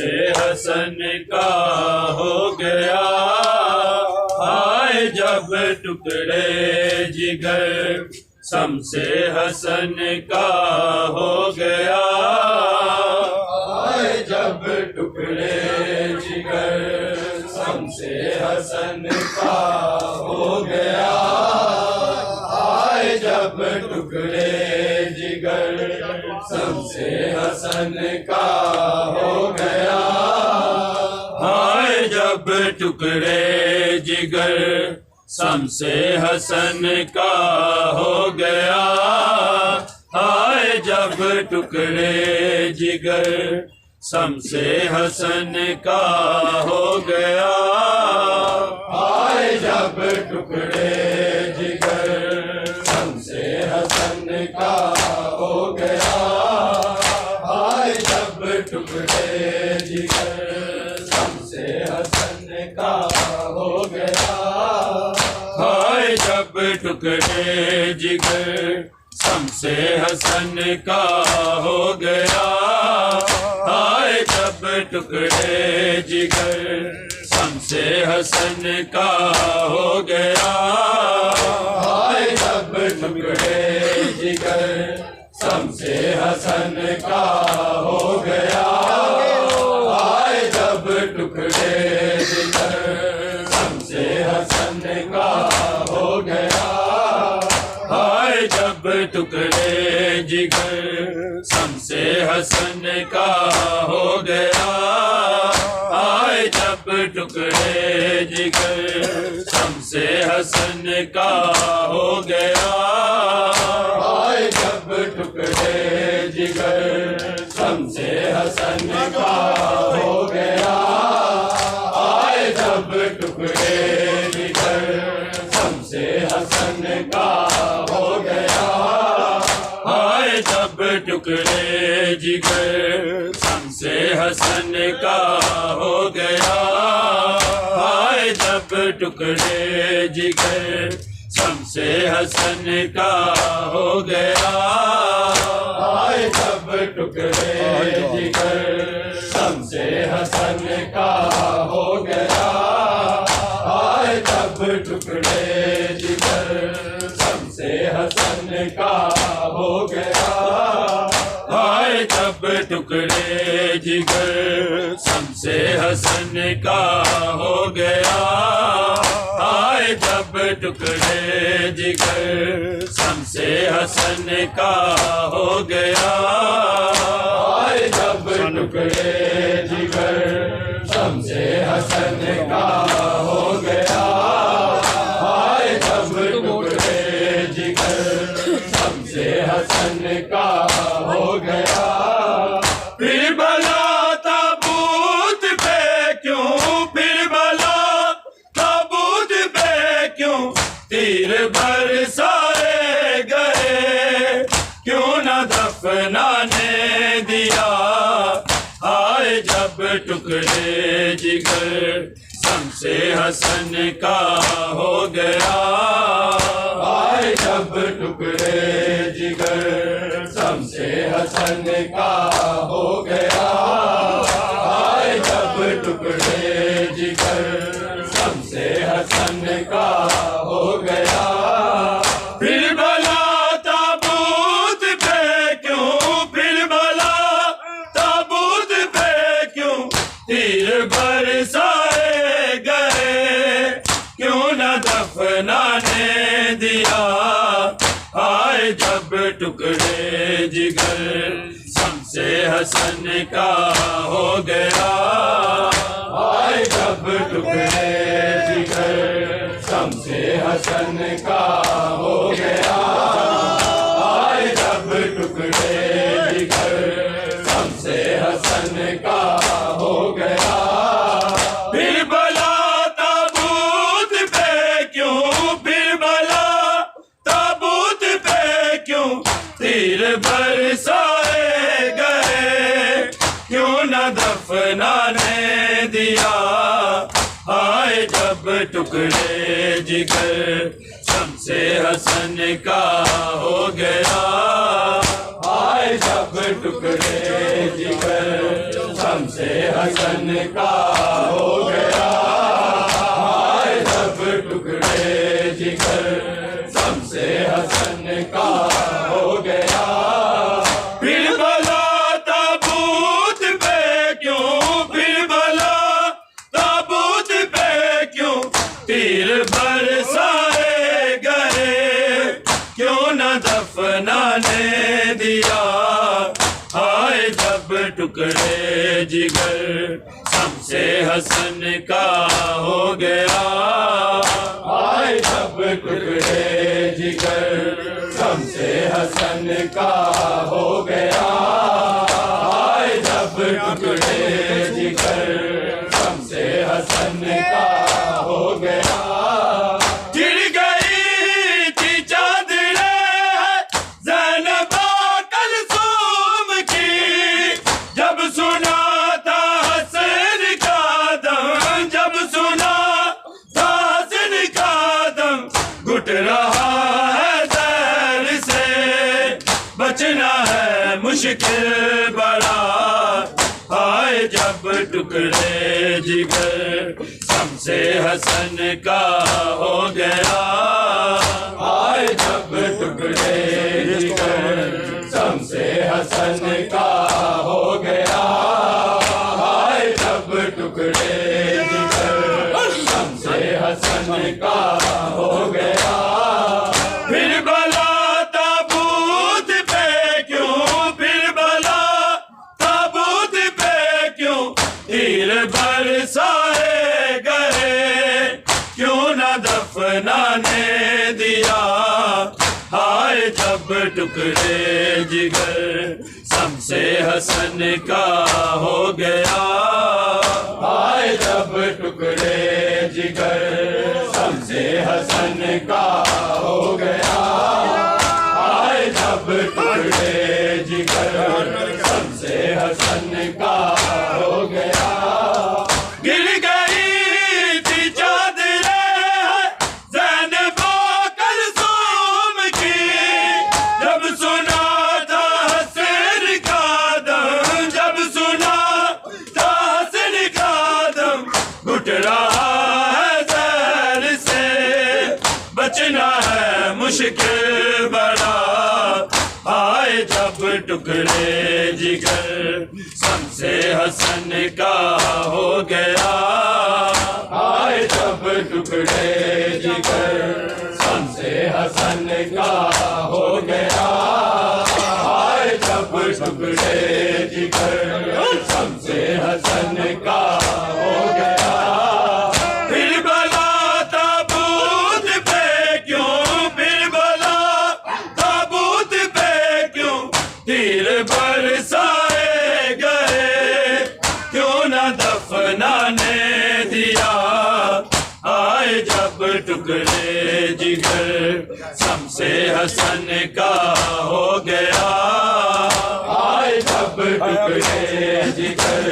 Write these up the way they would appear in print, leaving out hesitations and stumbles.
से हसन का हो गया, हाय जब टुकड़े जिगर सम से हसन का हो गया, हाय जब टुकड़े जिगर सम से हसन का हो गया, हाय जब टुकड़े जिगर सम से हसन का हो गया, हाय जब टुकड़े जिगर सम से हसन का हो गया, हाय जब टुकड़े जिगर सम से हसन का हो गया, हाय जब टुकड़े जिगर सम से हसन का हो गया, हाय जब टुकड़े जिगर सम से हसन का हो गया, हाय जब टुकड़े जिगर सम से हसन का हो गया, हाय जब टुकड़े जिगर सम से हसन का हो गया, हाय जब टुकड़े जिगर सम से हसन का हो गया, हाय जब टुकड़े जिगर सम से हसन का हो गया, हाय जब टुकड़े जिगर सम से हसन का हो गया, हाय जब टुकड़े जिगर सम से हसन का हो गया, जिगर शम्से हसन का हो गया। आए जब टुकड़े जिगर शम्से हसन का हो गया। आए जब टुकड़े जिगर शम्से हसन का हो गया। आए जब टुकड़े जिगर शम्से हसन का हो गया। आए जब टुकड़े जिगर शम्से हसन का हो गया। आए जब टुकड़े जिगर शम्से हसन का हो गया। आए जब टुकड़े जिगर शम्से हसन का हो गया। आए जब टुकड़े जिगर शम्से हसन का हो गया। आए जब टुकड़े जिगर शम्से हसन का हो गया। आए जब टुकड़े जिगर शम्से हसन का हो गया। फिर भला ताबूत पे क्यों, फिर भला ताबूत पे क्यों तीर बरसाए गए, क्यों न दफनाने दिया। आए जब टुकड़े जिगर शम्से हसन का हो गया। आए जब टुकड़े जिगर शम्से हसन का हो गया। आए जब टुकड़े जिगर शम्से हसन का हो गया। फिर भला ताबूत पे क्यों, फिर भला ताबूत पे क्यों तीर बरसाए गए, क्यों न दफनाने दिया। आए जब टुकड़े जिगर शम्से हसन का हो गया। आए जब टुकड़े जिगर शम्से हसन का हो गया। आए जब टुकड़े जिगर शम्से हसन का हो गया। फिर भला ताबूत पे क्यों, फिर भला ताबूत पे क्यों तीर बरसाए गए, क्यों न दफनाने दिया। आए जब टुकड़े जिगर शम्से हसन का हो गया। आए जब टुकड़े जिगर शम्से हसन का हो गया। आए जब टुकड़े जिगर शम्से हसन का हो गया। फिर भला ताबूत पे क्यों, फिर भला ताबूत पे क्यों तीर बरसाए गए, क्यों न दफनाने दिया। आए जब टुकड़े जिगर शम्से हसन का हो गया। आए जब टुकड़े जिगर शम्से हसन का हो गया। आए जब टुकड़े जिगर शम्से हसन का हो गया। गिर गई थी चादरे ज़ैनबा कलसूम की, जब सुना था हसन का दम, जब सुना था हसन का दम। घुट रहा है ज़हर से, बचना है मुश्किल बड़ा। आए जब टुकड़े जिगर शम्से हसन का हो गया। आए जब टुकड़े जिगर शम्से हसन का हो गया। आए जब टुकड़े जिगर शम्से हसन का हो गया। फिर भला ताबूत पे क्यों, फिर भला ताबूत पे क्यों तीर बरसाए गए, क्यों न दफनाने दिया। आए जब टुकड़े जिगर शम्से हसन का हो गया। आए जब टुकड़े जिगर शम्से हसन का हो गया। आए जब टुकड़े जिगर शम्से हसन का हो गया। गिर गई थी चादरें ज़ैनबो कुलसूम की, जब सुना था हसन का दम, जब सुना था हसन का दम। घुट रहा है जहर से, बचना है मुश्किल बड़ा। आए जब टुकड़े जिगर शम्से हसन का हो गया। आए जब टुकड़े जिगर शम्से हसन का हो गया। आए जब टुकड़े जिगर शम्से हसन का हो गया। फिर भला ताबूत पे क्यों, फिर भला ताबूत पे क्यों तीर बरसाए गए, क्यों न दफनाने दिया। आए जब टुकड़े जिगर शम्से हसन का हो गया। आए जब टुकड़े जिगर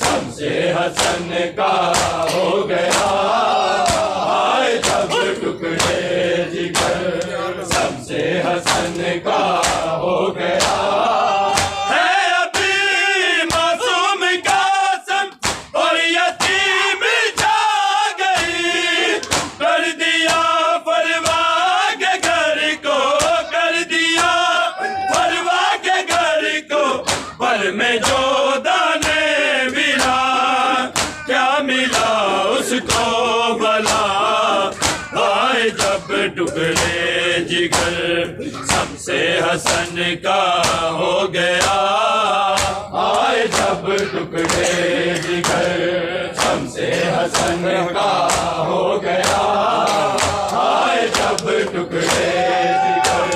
शम्से हसन का हो गया। आए जब टुकड़े जिगर शम्से हसन का हो गया। है अभी मासूम कासम और यतीम जा गई, कर दिया परवाह के घर को, कर दिया परवाह के घर को। पर में जो दाने मिला, क्या मिला उसको भला। आए जब टुकड़े जिगर शम्से हसन का हो गया। आए जब टुकड़े जिगर शम्से हसन का हो गया। आए जब टुकड़े जिगर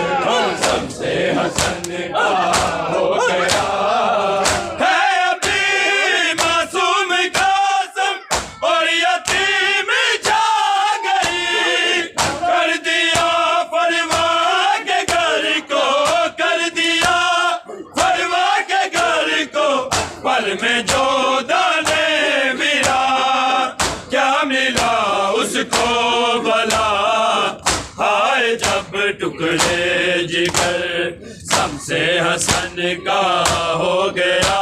शम्से हसन का हो गया। है अभी मासूम कासम और यतीम जा गई, कर दिया परवाह के घर को, कर दिया परवाह के घर को। पल में जो दाने मिला, क्या मिला उसको भला। आए जब टुकड़े जिगर शम्से हसन का हो गया।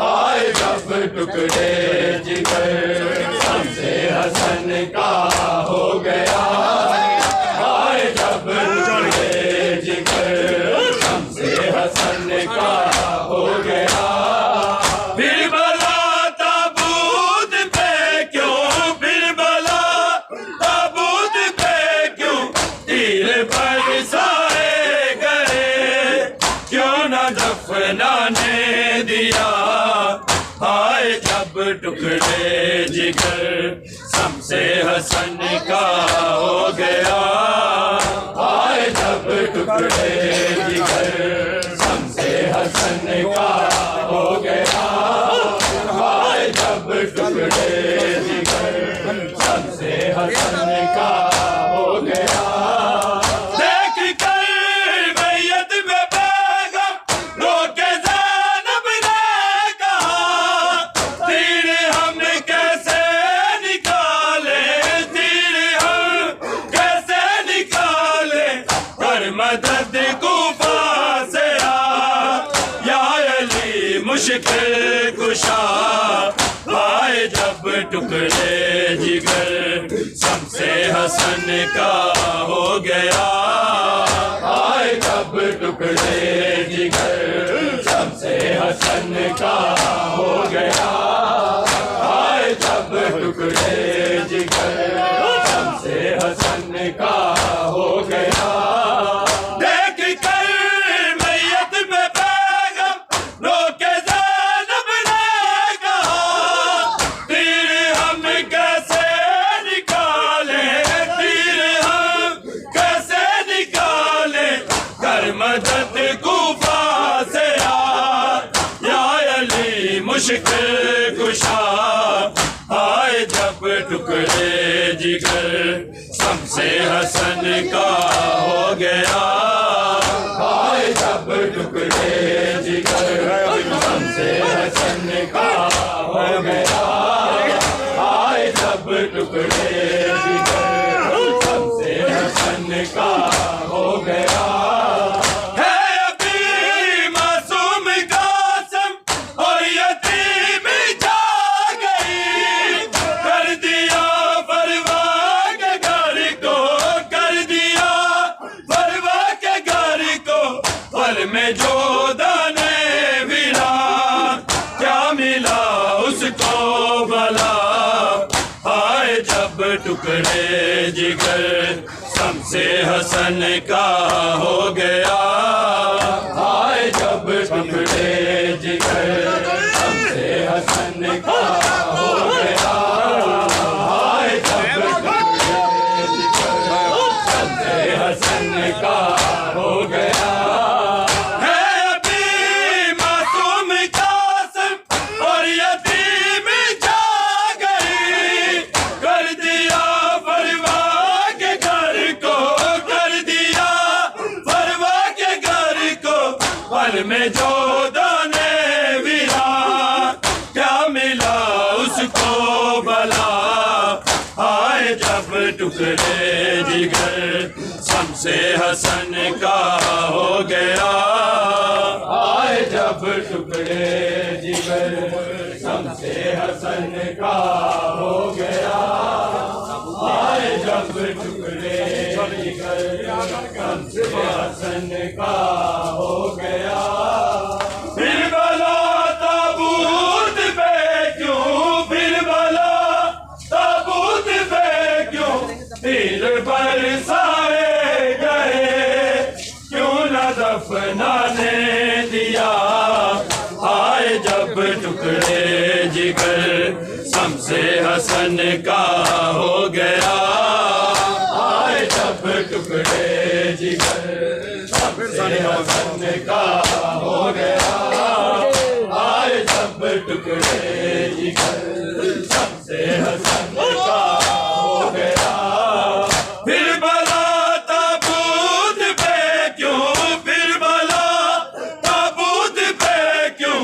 आए जब टुकड़े जिगर शम्से हसन का हो गया। आए जब टुकड़े जिगर शम्से हसन का हो गया। फिर भला ताबूत पे क्यों, फिर भला ताबूत पे क्यों तीर बरसाए गए, क्यों न दफनाने दिया। आए जब टुकड़े जिगर शम्से हसन का हो गया। आए जब टुकड़े जिगर शम्से हसन का हो गया। आए जब टुकड़े जिगर शम्से हसन का हो गया। देख कर मैयत में बेगम रोके ज़ैनब ने कहा, तीर हम कैसे निकाले, तीर हम कैसे निकाले। कर मदद कूफा से आ, या अली मुश्किल कुशा। आए जब टुकड़े जिगर शम्से हसन का हो गया। आए जब टुकड़े जिगर शम्से हसन का हो गया। आए जब टुकड़े जिगर शम्से हसन का हो गया। देख कर मैयत में बेगम रोके ज़ैनब ने कहा, तीर हम कैसे निकाले, तीर हम कैसे निकाले। मदद कूफा से या अली मुश्किल कुशा आए जब टुकड़े जिगर शम्से हसन का हो गया आए जब टुकड़े जिगर शम्से हसन का हो गया आए जब टुकड़े जिगर शम्से हसन का हो गया है अभी मासूम कासम और यतीम जा गई कर दिया परवाह के घर को कर दिया परवाह के घर को पल में जो दाने मिला क्या मिला उसको भला आए जब टुकड़े जिगर शम्से हसन का हो गया आए जब टुकड़े जिगर शम्से हसन का हो गया आए जब टुकड़े जिगर शम्से हसन का हो गया है अभी मासूम कासम और यतीम जा गई कर दिया परवाह के घर को कर दिया परवाह के घर को पल में जो दाने मिला क्या मिला उसको भला आए जब टुकड़े जिगर शम्से हसन का हो गया आए जब टुकड़े जिगर शम्से हसन का हो गया आए जब टुकड़े जिगर शम्से हसन का हो गया फिर भला ताबूत पे क्यों फिर भला ताबूत पे क्यों तीर बरसाए गए क्यों न दफनाने दिया आए जब टुकड़े जिगर शम्से हसन का हो गया आए जब टुकड़े जिगर शम्से हसन का हो गया आए जब टुकड़े जिगर शम्से हसन का हो गया फिर भला ताबूत पे क्यों फिर भला ताबूत पे क्यों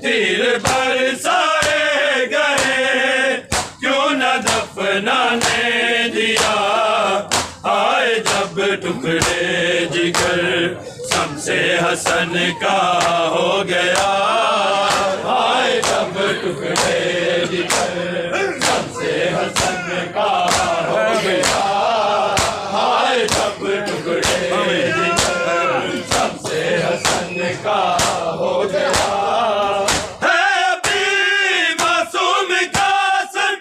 तीर बरसाए गए क्यों न दफनाने दिया आए जब टुकड़े जिगर शम्से हसन का हो गया आए जब टुकड़े जिगर शम्से हसन का हो गया आए जब टुकड़े जिगर शम्से हसन का हो गया है अभी मासूम कासम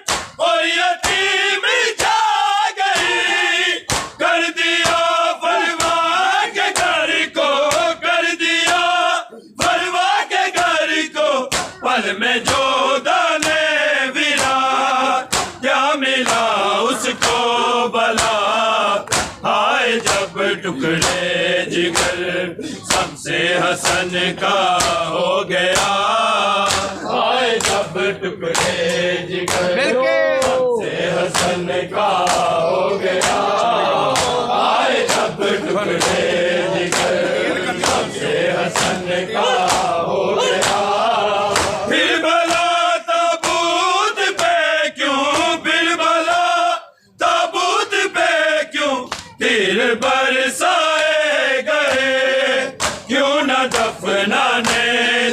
और यतीम जा गई कर दिया परवाह के घर को कर दिया परवाह के घर को पल में जो दाने मिला क्या मिला उसको भला आए जब टुकड़े जिगर शम्से हसन का हो गया आए जब टुकड़े जिगर शम्से हसन का हो गया आए जब टुकड़े जिगर शम्से हसन का हो गया फिर भला ताबूत पे क्यों फिर भला ताबूत पे क्यों तीर बरसाए गए क्यों न दफनाने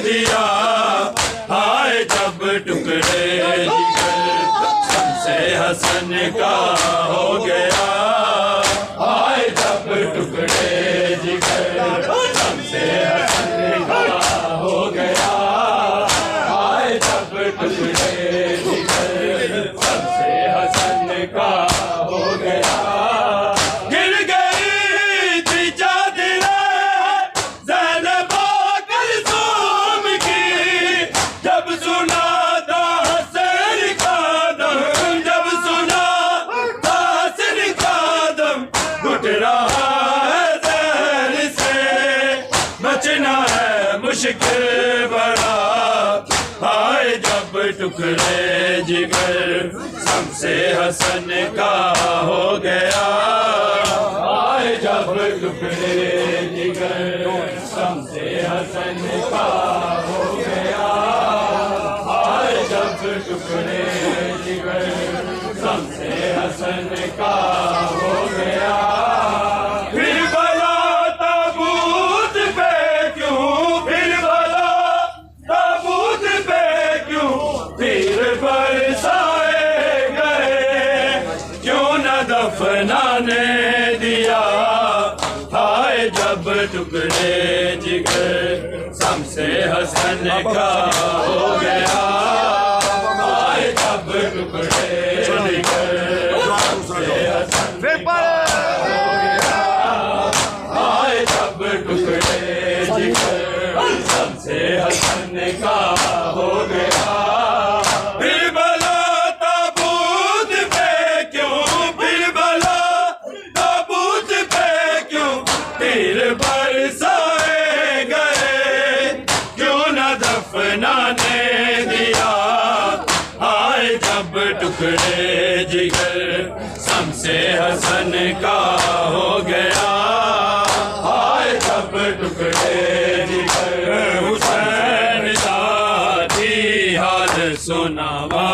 दिया आए जब टुकड़े जिगर शम्से हसन का हो गया आए जब टुकड़े जिगर शम्से हसन का हो गया आए जब टुकड़े जिगर शम्से हसन का हो गया गिर गई थी चादरें ज़ैनबा कुलसूम की जब सुना था हसन का दम जब सुना था हसन का मुश्किल बड़ा हाय जब टुकड़े जिगर सबसे हसन का हो गया हाय जब टुकड़े जिगर सबसे हसन का हो गया हाय जब टुकड़े जिगर सबसे हसन का हो गया फिर भला ताबूत पे क्यों फिर भला ताबूत पे क्यों तीर बरसाए गए क्यों न दफनाने दिया हाय जब टुकड़े जिगर सबसे हसन का हो गया हाय जब टुकड़े जिगर सबसे हसन का हो गया हाय जब टुकड़े जिगर सबसे हसन का हो गया फिर भला ताबूत पे क्यों फिर भला ताबूत पे क्यों तीर बरसाए गए क्यों न दफनाने दिया हाय जब टुकड़े जिगर सबसे हसन का हो गया हाय जब टुकड़े जिगर हुसैन दादी हाल सुनावा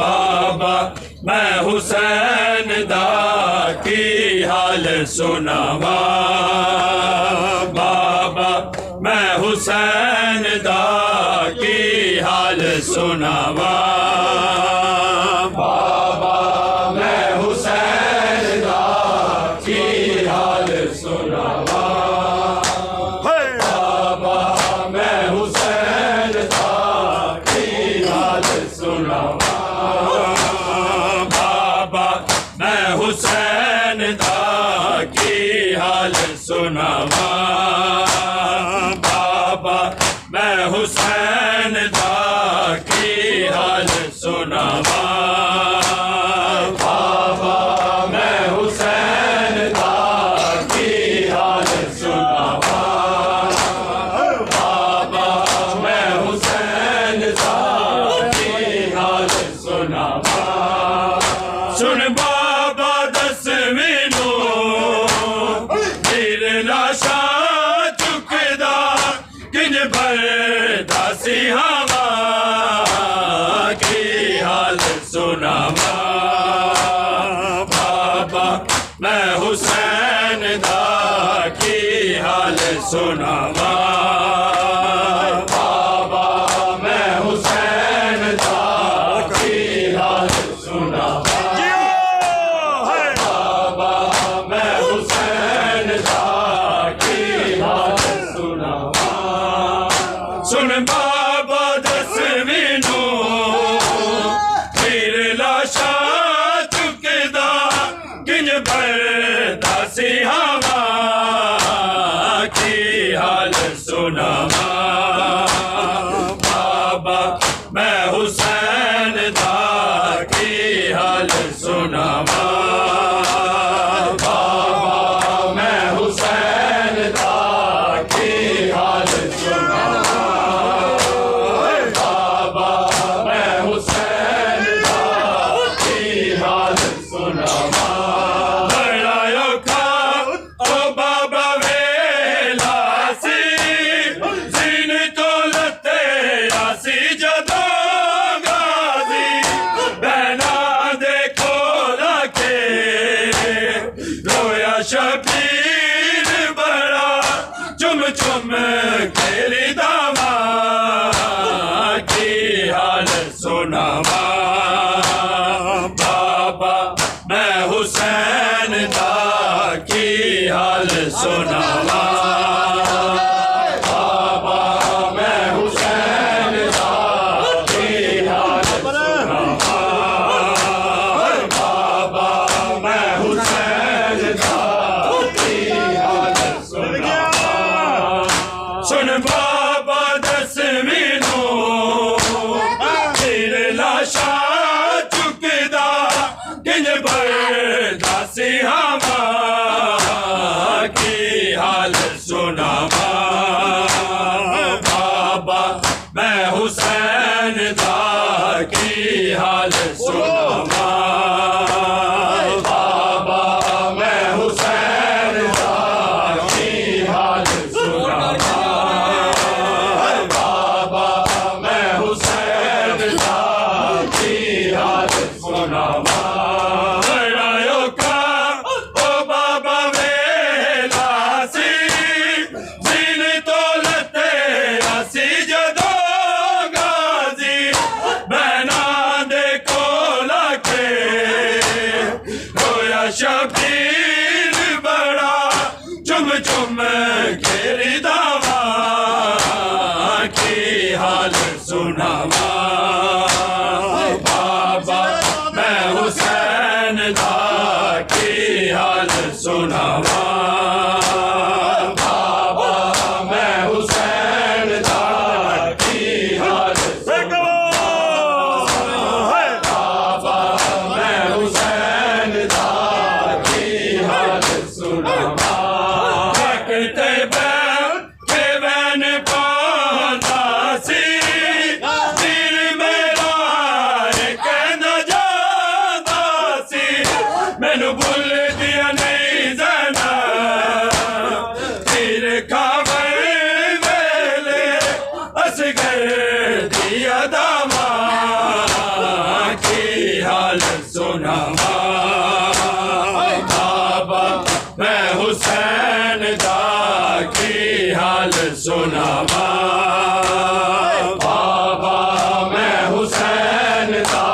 बाबा मैं हुसैन दा की हाल सुनावा बाबा मैं हुसैन दा की हाल सुनावा बाबा मैं हुसैन दा की हाल सुनावा बाबा मैं हुसैन दा की हाल सुनावा बाबा मैं हुसैन दा की हाल सुनावा बाबा मैं हुसैन दा की हाल सुनावा बाबा मैं हुसैन दा की हाल सुनावा बाबा मैं हुसैन दा की हाल सुनावा सुन बाबा दसवीं नू फिर लाशा चुकदा किंज बरदासी हवा की हाल सुनावा बाबा मैं हुसैन दा की हाल सुनावा बाबा मैं हुसैन दा की हाल सुनावा बाबा मैं हुसैन दा की हाल सुनावा सुन बाबा दसवीं नू फिर लाशा चुकदा किंज बरदासी हवा की हाल सुनावा बाबा मैं हुसैन दा की हाल सुनावा बाबा मैं हुसैन दा की हाल सुनावा बाबा मैं हुसैन दा की हाल सुनावा बड़ा औखा ओ बाबा वेला सी जीन तो लते आसी जदों गाजी बहना देखो लाके रोया शबीर बड़ा चुम चुम खेली दावा की हाल सुनावा बाबा मैं हुसैन दा की हाल सुनावा बाबा मैं हुसैन दा की हाल सुनावा बाबा मैं हुसैन दा की हाल सुनावा सुन बाबा दसवीं नू फिर लाशा चुकदा किंज बरदासी हवा की हाल सुनावा चुम घेरी दावा की हाल सुनावा बाबा मैं हुसैन दा की हाल सुनावा बाबा मैं हुसैन दा की हाल बाबा मैं हुसैन दा की हाल सुनावा कहते के बन पाता सी दिल मेरा कहना जाता सी मैनू भुल दिया नहीं जाना फिर खावर वेले असगर दिया दावा की हाल सुनावा बाबा मैं हुसैन दा की हाल सुनावा बाबा मैं हुसैन दा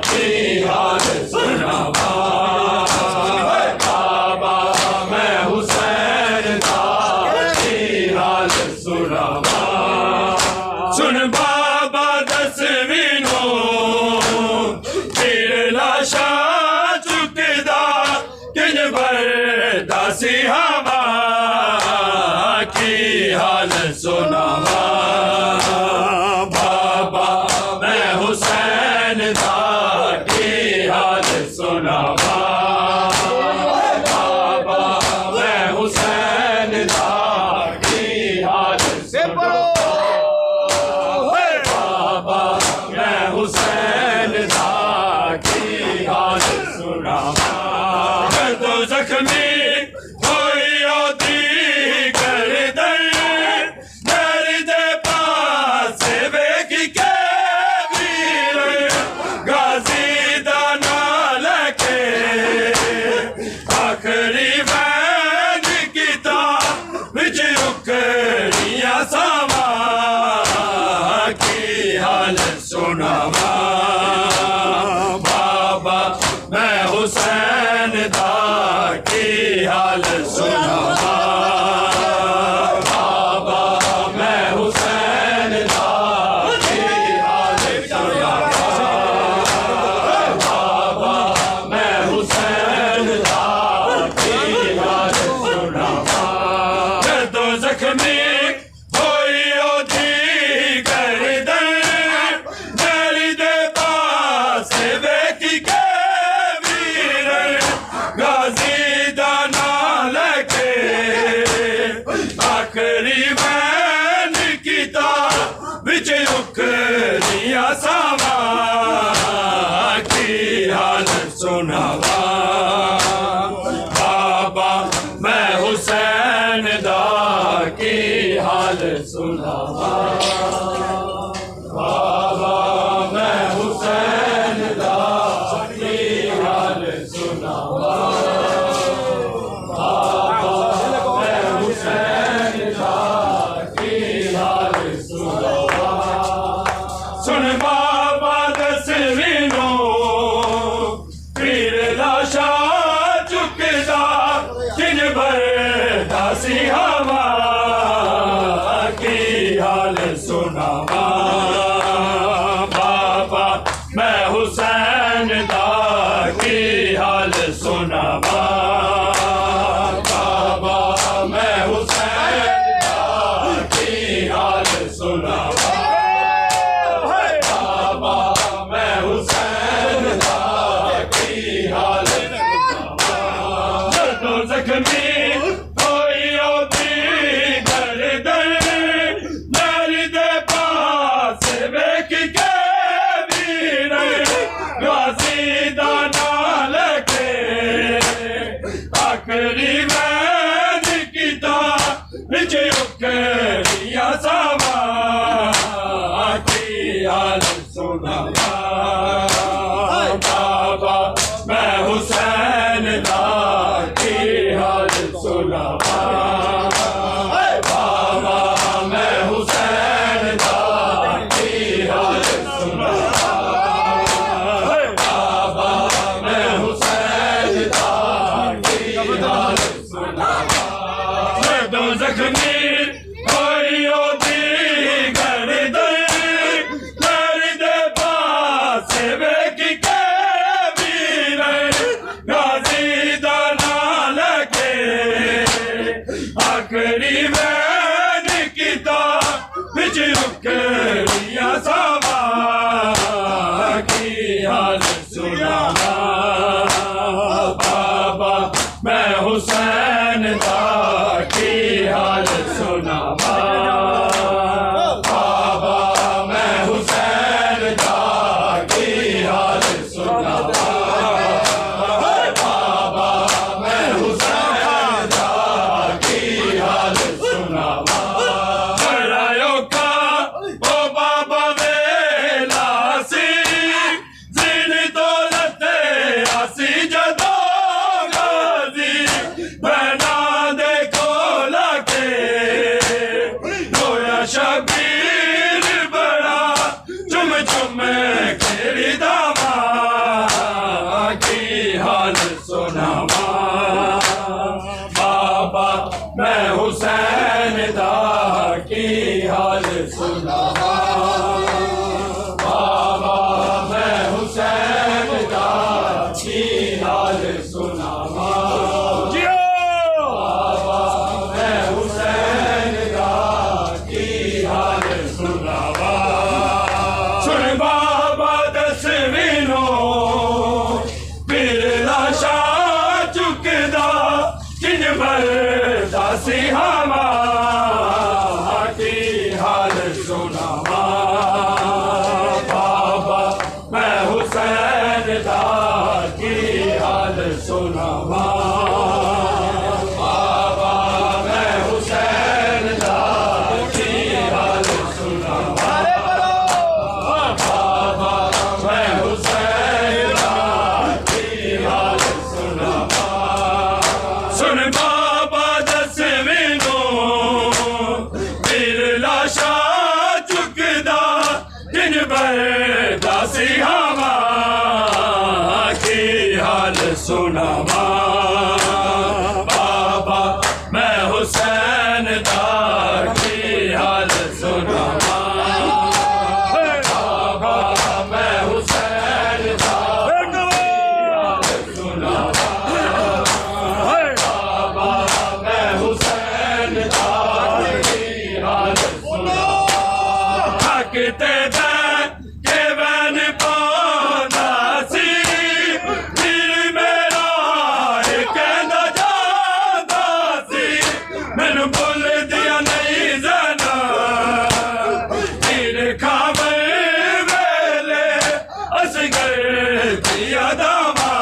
की हाल सुनावा बाबा मैं हुसैन दा की हाल सुनावा सुन बाबा दसवीं नो फिर लाशा चुकदा किन बरदासी हवा की हाल सुनावा बाबा मैं हुसैन दा की हाल सुनावा बाबा मैं हुसैन दा की हाल बाबा मैं हुसैन दा की हाल सुनावा तो जख्मी कोई ओदी गर्दन दर्द पास वेख के वीर गाजी दा नाल के आखरी वैन कीता विच रुकड़ियां सावा की हाल सुनावा बाबा मैं हुसैन दा की हाल सुनावा बाबा मैं हुसैन दा की हाल सुनावा बाबा मैं हुसैन दा की हाल सुनावा जदों जख्मी होई ओदी गर्दन दर्द पास वेख के वीर गाजी दा नाल के आखरी वैन कीता विच रुकड़ियां सावा की हाल सुनावा बाबा मैं हुसैन दा की हाल सुनावा बाबा मैं हुसैन दा की हाल सुनावा बाबा मैं हुसैन दा की हाल सुनावा सुन बाबा दसवीं नो फिर लाशा चुकदा किन बरदासी हवा की हाल सुनावा बाबा मैं हुसैन दा की हाल सुनावा बाबा मैं हुसैन दा की हाल सुनावा बाबा मैं हुसैन दा की हाल सुनावा जदों जख्मी होई ओदी गर्दन दर्द पास वेख के वीर गाजी दा नाल के आखरी वैन कीता विच रुकड़ियां सावा की हाल सुनावा बाबा मैं हुसैन दा की हाल सुनावा बाबा मैं हुसैन दा की हाल सुनावा बाबा मैं हुसैन दा की हाल सुनावा जख्मी होई ओदी गर्दन दर्द पास वेखी के वीर गाजी दा नाल के आखरी वैन कीता बिच रुकरिया सावा की हाल सुनावा बाबा मैं हुसैन दा की हाल सुनावा बाबा मैं हुसैन दा की हाल सुनावा बाबा मैं हुसैन दा की हाल सुनावा करायो का ओ बाबा वेला सी जिन दौलत आसी जदों गाजी बना दे कोला के रोया शबीर बड़ा चुम चुम खेड़ी दावा की हाल सुनावा बाबा मैं हुसैन दा की हाल सुनावा बाबा मैं हुसैन दा की हाल सुनावा बाबा मैं हुसैन दा की हाल सुनावा सुन बाबा दसवीं नो बिरला शाह चुकदा किन बरदा सिहावा की हाल सुनावा बाबा मैं हुसैन दा की हाल सुनावा बाबा मैं हुसैन दा की हाल सुनावा बाबा मैं हुसैन दा की हाल सुनावा सुन बाबा दसवीं नो बिरला शाह चुकदा दिन बरदा सिहावा की हाल सुनावा बाबा मैं हुसैन दा की हाल सुनावा बाबा मैं हुसैन दा की हाल सुनावा बाबा मैं हुसैन दा की हाल सुनावा थकते के बन पांदा सी फिर मेरा कहना जादा सी मैनू भुल दिया नहीं जाना फिर खावे वेले असगर दिया दावा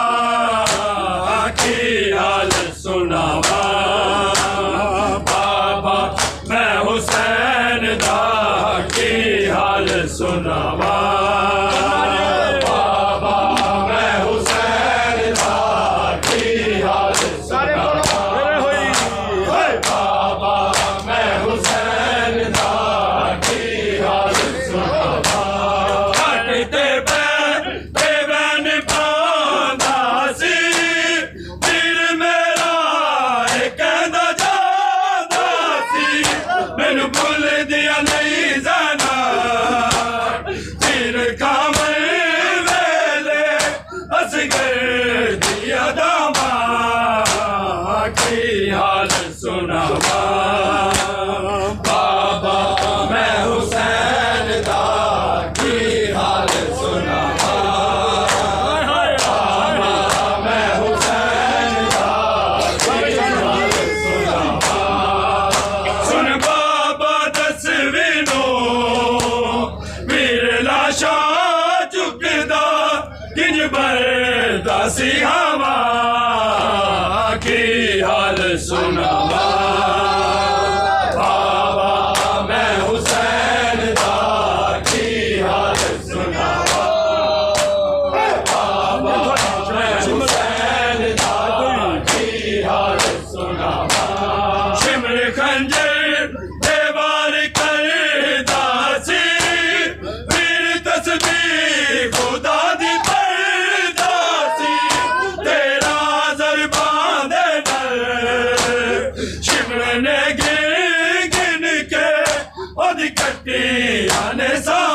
की हाल सुनावा बाबा मैं हुसैन दा की हाल सुनावा बाबा मैं हुसैन दा की हाल सुनावा बाबा मैं हुसैन दा की हाल सुनावा हटते बन पांदा सी फिर मेरा कहना जादा सी मैनू भुल दिया नहीं जाना फिर खावे वेले असगर दिया दावा की हाल सुनावा बाबा मैं हुसैन दा की हाल सुनावा बाबा मैं हुसैन दा की हाल सुनावा सुन बाबा दसवीं नो बिरला शाह चुकदा किन बरदा सिहावा की हाल सुनावा बाबा मैं हुसैन दा की हाल सुनावा बाबा मैं हुसैन दा की हाल सुनावा शिमर खंजर देवार करदा सी फिर तस्बीह खुदा दी पढ़दा सी तेरा ज़रबान दे डर शिमर ने गिर वीरां ने साथ